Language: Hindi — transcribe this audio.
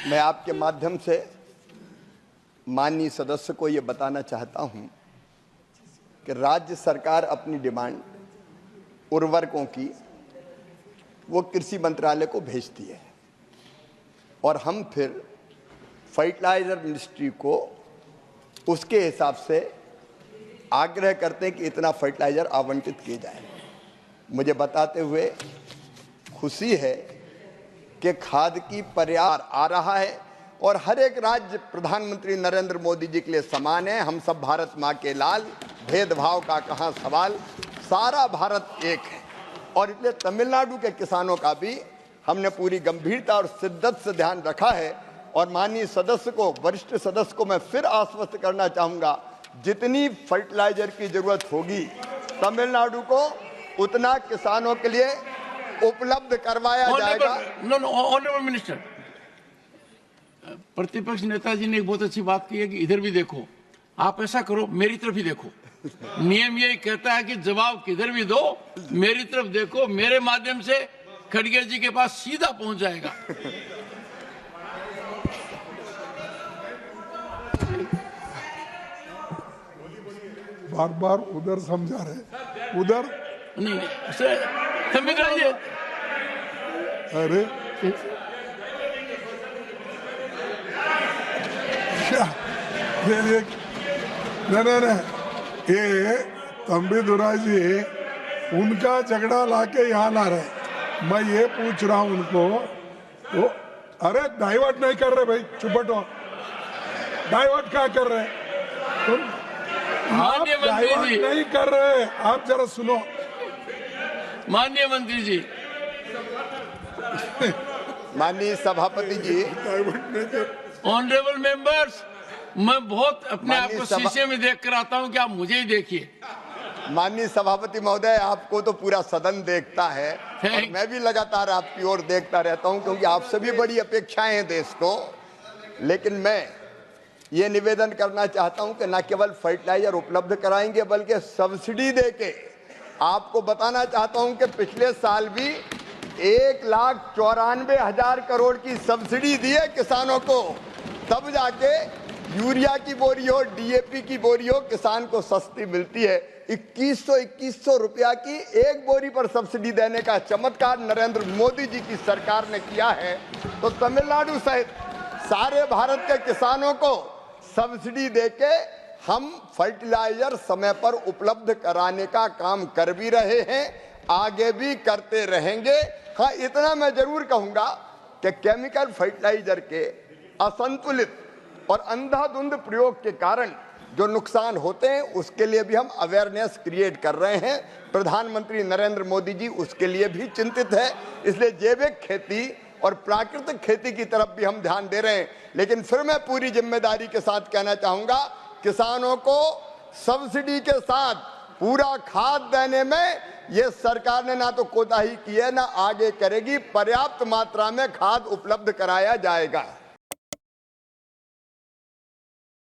मैं आपके माध्यम से माननीय सदस्य को ये बताना चाहता हूं कि राज्य सरकार अपनी डिमांड उर्वरकों की वो कृषि मंत्रालय को भेजती है और हम फिर फर्टिलाइजर मिनिस्ट्री को उसके हिसाब से आग्रह करते हैं कि इतना फर्टिलाइजर आवंटित किए जाए। मुझे बताते हुए खुशी है कि खाद की पर्याप्त आ रहा है और हर एक राज्य प्रधानमंत्री नरेंद्र मोदी जी के लिए समान है। हम सब भारत माँ के लाल, भेदभाव का कहाँ सवाल, सारा भारत एक है। और इसलिए तमिलनाडु के किसानों का भी हमने पूरी गंभीरता और शिद्दत से ध्यान रखा है। और माननीय सदस्य को, वरिष्ठ सदस्य को मैं फिर आश्वस्त करना चाहूँगा, जितनी फर्टिलाइजर की जरूरत होगी तमिलनाडु को उतना किसानों के लिए उपलब्ध करवाया जाएगा। ऑनरेबल मिनिस्टर, प्रतिपक्ष नेताजी ने एक बहुत अच्छी बात की है कि इधर भी देखो। आप ऐसा करो, मेरी तरफ ही देखो। नियम यही कहता है कि जवाब किधर भी दो, मेरी तरफ देखो। मेरे माध्यम से खड़गे जी के पास सीधा पहुंच जाएगा। बार बार उधर समझा रहे, उधर नहीं संविधान जी। अरे क्या नहीं, ये तंबीदुराई जी उनका झगड़ा लाके यहाँ ला रहे। मैं ये पूछ रहा हूँ उनको, वो अरे डाइवर्ट नहीं कर रहे भाई, चुप बैठो। डाइवर्ट क्या कर रहे तुम? आप डाइवर्ट नहीं कर रहे, आप जरा सुनो। माननीय मंत्री जी, माननीय सभापति जी, ऑनरेबल मेंबर्स, मैं बहुत अपने आप को शीशे में देख कर आता हूं कि आप मुझे ही देखिए। माननीय सभापति महोदय, आपको तो पूरा सदन देखता है और मैं भी लगातार आपकी ओर देखता रहता हूं, क्योंकि आप सभी बड़ी अपेक्षाएं हैं देश को। लेकिन मैं ये निवेदन करना चाहता हूं कि न केवल फर्टिलाइजर उपलब्ध कराएंगे बल्कि सब्सिडी देके आपको बताना चाहता हूं कि पिछले साल भी 1,94,000 करोड़ की सब्सिडी दी है किसानों को, तब जाके यूरिया की बोरी हो, डीएपी की बोरी हो किसान को सस्ती मिलती है। 2100 रुपया की एक बोरी पर सब्सिडी देने का चमत्कार नरेंद्र मोदी जी की सरकार ने किया है। तो तमिलनाडु सहित सारे भारत के किसानों को सब्सिडी देके हम फर्टिलाइजर समय पर उपलब्ध कराने का काम कर भी रहे हैं, आगे भी करते रहेंगे। हाँ, इतना मैं जरूर कहूंगा कि केमिकल फर्टिलाइजर के असंतुलित और अंधाधुंध प्रयोग के कारण जो नुकसान होते हैं उसके लिए भी हम अवेयरनेस क्रिएट कर रहे हैं। प्रधानमंत्री नरेंद्र मोदी जी उसके लिए भी चिंतित है, इसलिए जैविक खेती और प्राकृतिक खेती की तरफ भी हम ध्यान दे रहे हैं। लेकिन फिर मैं पूरी जिम्मेदारी के साथ कहना चाहूंगा, किसानों को सब्सिडी के साथ पूरा खाद देने में ये सरकार ने ना तो कोताही की है ना आगे करेगी। पर्याप्त मात्रा में खाद उपलब्ध कराया जाएगा।